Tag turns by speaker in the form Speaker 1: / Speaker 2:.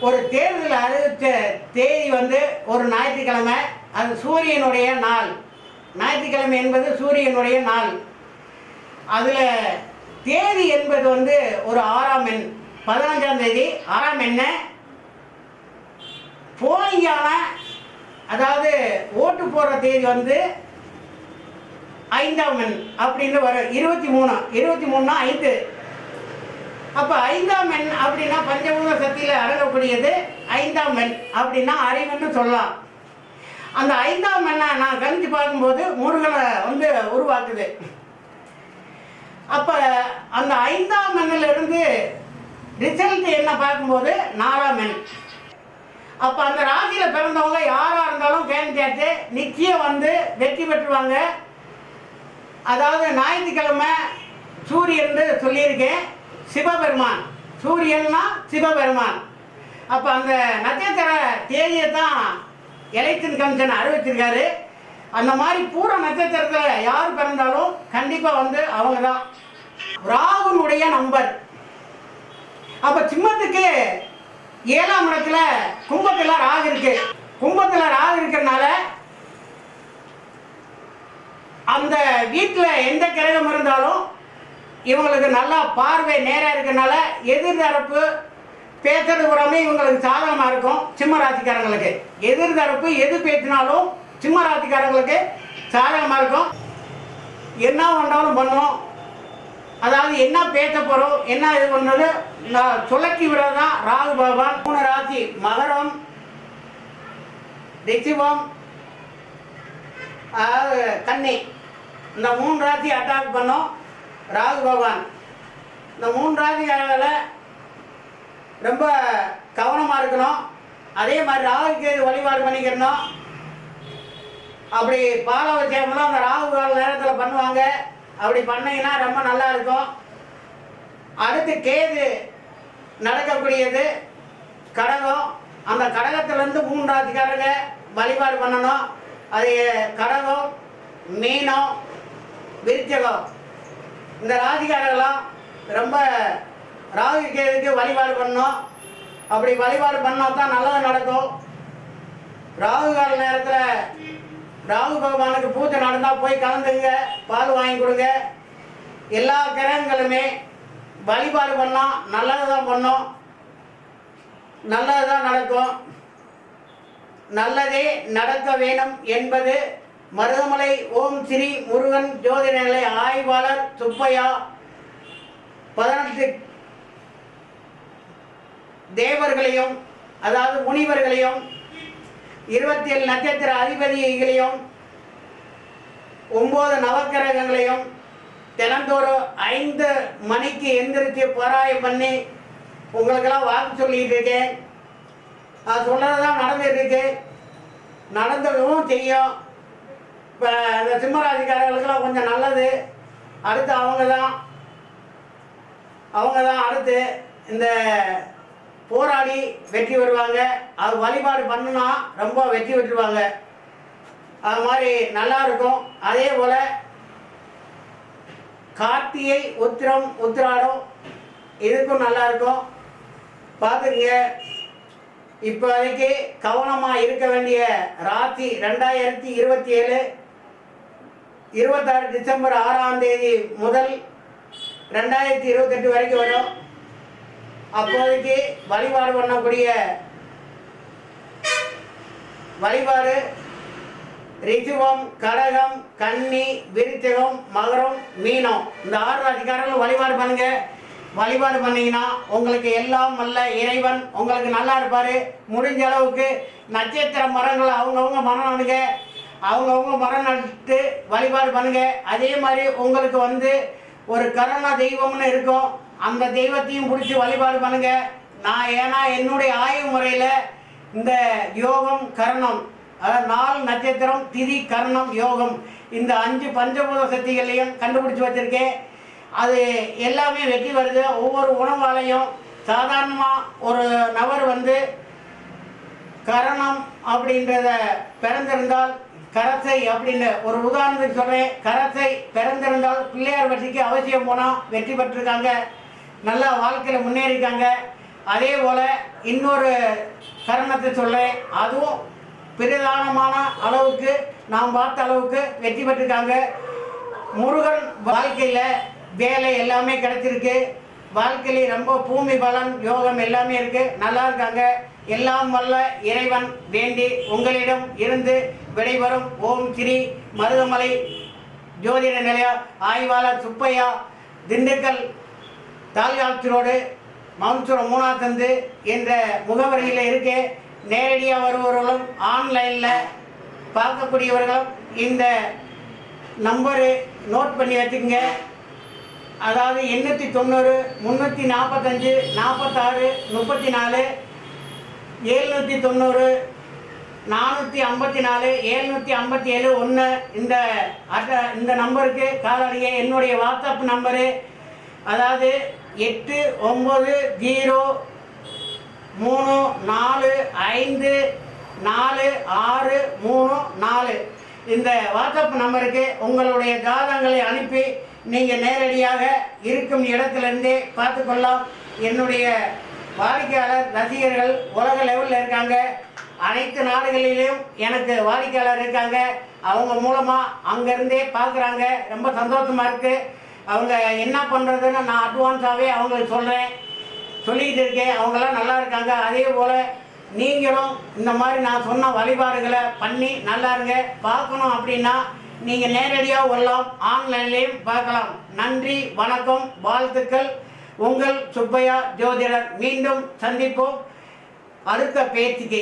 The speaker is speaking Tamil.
Speaker 1: ஒரு தேர்தல் அறிவித்த தேதி வந்து ஒரு ஞாயிற்றுக்கிழமை. அது சூரியனுடைய நாள். ஞாயிற்றுக்கிழமை என்பது சூரியனுடைய நாள். அதில் தேதி என்பது வந்து ஒரு 6ஆம் எண், 15ஆம் தேதி 6ஆம் எண்ண போலியான, அதாவது ஓட்டு போடுற தேதி வந்து 5ஆம் எண் அப்படின்னு வரும். 23 5. அப்போ 5ஆம் எண் அப்படின்னா பஞ்சபூத சக்தியில் அடங்கக்கூடியது 5ஆம் எண் அப்படின்னா அறிவுன்னு சொல்லலாம். அந்த 5ஆம் எண்ணை நான் கணிச்சு பார்க்கும்போது முருகனை வந்து உருவாக்குது. அப்போ அந்த 5ஆம் எண்ணிலிருந்து ரிசல்ட் என்ன பார்க்கும்போது 4ஆம் எண். அப்போ அந்த ராசியில் பிறந்தவங்க யாராக இருந்தாலும் கேட்டு நிச்சயம் வந்து வெற்றி பெற்றுவாங்க. அதாவது ஞாயிற்றுக்கிழமை சூரியன் சொல்லியிருக்கேன், சிவபெருமான். சூரியன்னா சிவபெருமான். அப்போ அந்த நட்சத்திர தேதியை தான் எலெக்ஷன் கமிஷன் அறிவிச்சிருக்காரு. அந்த மாதிரி பூர நட்சத்திரத்தில் யார் பிறந்தாலும் கண்டிப்பாக வந்து அவங்க தான். ராகுனுடைய நம்பர். அப்போ சிம்மத்துக்கு 7ஆம் இடத்துல கும்பத்தில் ராகு இருக்கு. கும்பத்தில் ராகு இருக்கிறதுனால அந்த வீட்டில் எந்த கிரகம் இருந்தாலும் இவங்களுக்கு நல்லா பார்வை நேராக இருக்கிறதுனால எதிர்தரப்பு பேசுறது புறமே இவங்களுக்கு சாதகமாக இருக்கும். சிம்ம ராசிக்காரங்களுக்கு எதிர்தரப்பு எது பேசினாலும் சிம்ம ராசிக்காரங்களுக்கு சாதகமாக இருக்கும். என்ன பண்ணாலும் பண்ணுவோம். அதாவது என்ன பேச போகிறோம், என்ன இது பண்ணது நான் சுழக்கி விடதான் ராகு பகவான். 3 ராசி மகரம், ரிஷபம், அதாவது கன்னி, இந்த 3 ராசி அட்டாக் பண்ணோம் ராகு பகவான். இந்த 3 ராசிக்காரங்களை ரொம்ப கவனமாக இருக்கணும். அதே மாதிரி ராகுக்கு வழிபாடு பண்ணிக்கிறணும். அப்படி பாலாபிஷேகம்லாம் அந்த ராகு கால நேரத்தில் பண்ணுவாங்க. அப்படி பண்ணீங்கன்னா ரொம்ப நல்லா இருக்கும். அடுத்து கேது நடக்கக்கூடியது கடகம். அந்த கடகத்திலேருந்து 3 ராசிக்காரங்க வழிபாடு பண்ணணும். அது கடகம், மீனம், விருச்சகம். இந்த ராசிக்காரங்களாம் ரொம்ப ராகு கேதுக்கு வழிபாடு பண்ணணும். அப்படி வழிபாடு பண்ணால் தான் நல்லது நடக்கும். ராகு கால நேரத்தில் ராகு பகவானுக்கு பூஜை நடந்தால் போய் கலந்துங்க, பால் வாங்கி கொடுங்க. எல்லா கிரகங்களுமே வழிபாடு பண்ணால் நல்லது தான் பண்ணோம், நல்லது தான் நடக்கும். நல்லதே நடக்க வேணும் என்பது மருதமலை ஓம் ஸ்ரீ முருகன் ஜோதிட நிலைய ஆய்வாளர் சுப்பையா. 18 தேவர்களையும், அதாவது முனிவர்களையும், 27 நட்சத்திர அதிபதிகளையும், 9 நவக்கிரகங்களையும் தினந்தோறும் 5 மணிக்கு எந்திரிச்சு பாராயம் பண்ணி உங்களுக்கெல்லாம் வாக்கு சொல்லிட்டு இருக்கேன். அது சொல்கிறது தான் நடந்துட்டு இருக்கு, நடந்ததும் செய்யும். இப்போ இந்த சிம்மராசிக்காரர்களுக்கெல்லாம் கொஞ்சம் நல்லது. அடுத்து அவங்க தான் அடுத்து இந்த போராடி வெற்றி பெறுவாங்க. அது வழிபாடு பண்ணுனா ரொம்ப வெற்றி பெற்றுவாங்க. அது மாதிரி நல்லா இருக்கும். அதே போல் கார்த்திகை, உத்திரம், உத்திராடம் இதுக்கும் நல்லா இருக்கும். பார்த்துருங்க. இப்போதைக்கு கவனமாக இருக்க வேண்டிய ராசி 2027 26 டிசம்பர் 6ஆம் தேதி முதல் 2028 வரைக்கும் வரும். அப்போதைக்கு வழிபாடு பண்ணக்கூடிய வழிபாடு ரிஷபம், கடகம், கன்னி, விருச்சகம், மகரம், மீனம். இந்த 6 ராசிக்காரர்களும் வழிபாடு பண்ணுங்க. வழிபாடு பண்ணீங்கன்னா உங்களுக்கு எல்லாம் வல்ல இறைவன் உங்களுக்கு நல்லா இருப்பார். முடிஞ்ச அளவுக்கு நட்சத்திர மரங்களை அவங்கவுங்க மரம் நடுங்க, அவங்கவுங்க மரம் நட்டு வழிபாடு பண்ணுங்க. அதே மாதிரி உங்களுக்கு வந்து ஒரு கருணா தெய்வம்னு இருக்கும், அந்த தெய்வத்தையும் பிடிச்சி வழிபாடு பண்ணுங்க. நான் ஏன்னா என்னுடைய ஆய்வு முறையில் இந்த யோகம் கரணம், அதாவது 4 நட்சத்திரம், திதி, கரணம், யோகம், இந்த 5 பஞ்சபூத சக்திகளையும் கண்டுபிடிச்சி வச்சுருக்கேன். அது எல்லாமே வெற்றி வருது. ஒவ்வொரு உணவாலையும் சாதாரணமாக ஒரு நபர் வந்து கரணம் அப்படின்றத பிறந்திருந்தால், கரசை அப்படின்ற ஒரு உதாரணத்துக்கு சொல்கிறேன், கரசை பிறந்திருந்தால் பிள்ளையார் வட்டிக்கு அவசியம் போனால் வெற்றி பெற்றிருக்காங்க, நல்லா வாழ்க்கையில் முன்னேறிக்காங்க. அதே போல் இன்னொரு கரணத்தை சொல்கிறேன், அதுவும் பிரதானமான அளவுக்கு நாம் பார்த்த அளவுக்கு வெற்றி பெற்றிருக்காங்க. முருகன் வாழ்க்கையில் வேலை எல்லாமே கிடைச்சிருக்கு, வாழ்க்கையில் ரொம்ப பூமி பலன் யோகம் எல்லாமே இருக்குது, நல்லா இருக்காங்க. எல்லாம் வல்ல இறைவன் வேண்டி உங்களிடம் இருந்து விடைபெறும் ஓம் ஸ்ரீ மருதமலை ஜோதிட நிலைய ஆய்வாளர் சுப்பையா, திண்டுக்கல் தாலுகாத்து ரோடு, மவுன்சுரம் 3ஆம் சந்து என்ற முகவரியில் இருக்க. நேரடியாக வருபவர்களும் ஆன்லைனில் பார்க்கக்கூடியவர்களும் இந்த நம்பரு நோட் பண்ணி வச்சுக்கோங்க. அதாவது 890 345 46 34 790 454 757 1 இந்த நம்பருக்கு காலடியே. என்னுடைய வாட்ஸ்அப் நம்பரு அதாவது 8903454634. இந்த வாட்ஸ்அப் நம்பருக்கு உங்களுடைய ஜாதகங்களை அனுப்பி நீங்கள் நேரடியாக இருக்கும் இடத்துலேருந்தே பார்த்துக்கொள்ளலாம். என்னுடைய வாடிக்கையாளர் ரசிகர்கள் உலக லெவலில் இருக்காங்க, அனைத்து நாடுகளிலும் எனக்கு வாடிக்கையாளர் இருக்காங்க. அவங்க மூலமாக அங்கேருந்தே பார்க்குறாங்க, ரொம்ப சந்தோஷமாக இருக்குது. அவங்க என்ன பண்ணுறதுன்னு நான் அட்வான்ஸாகவே அவங்களுக்கு சொல்லிக்கிட்டு இருக்கேன். அவங்களாம் நல்லா இருக்காங்க. அதே போல் நீங்களும் இந்த மாதிரி நான் சொன்ன வழிபாடுகளை பண்ணி நல்லா இருங்க. பார்க்கணும் அப்படின்னா நீங்கள் நேரடியாக வரலாம், ஆன்லைன்லேயும் பார்க்கலாம். நன்றி, வணக்கம், வாழ்த்துக்கள். உங்கள் சுப்பையா ஜோதிடர். மீண்டும் சந்திப்போம் அடுத்த பேச்சுக்கு.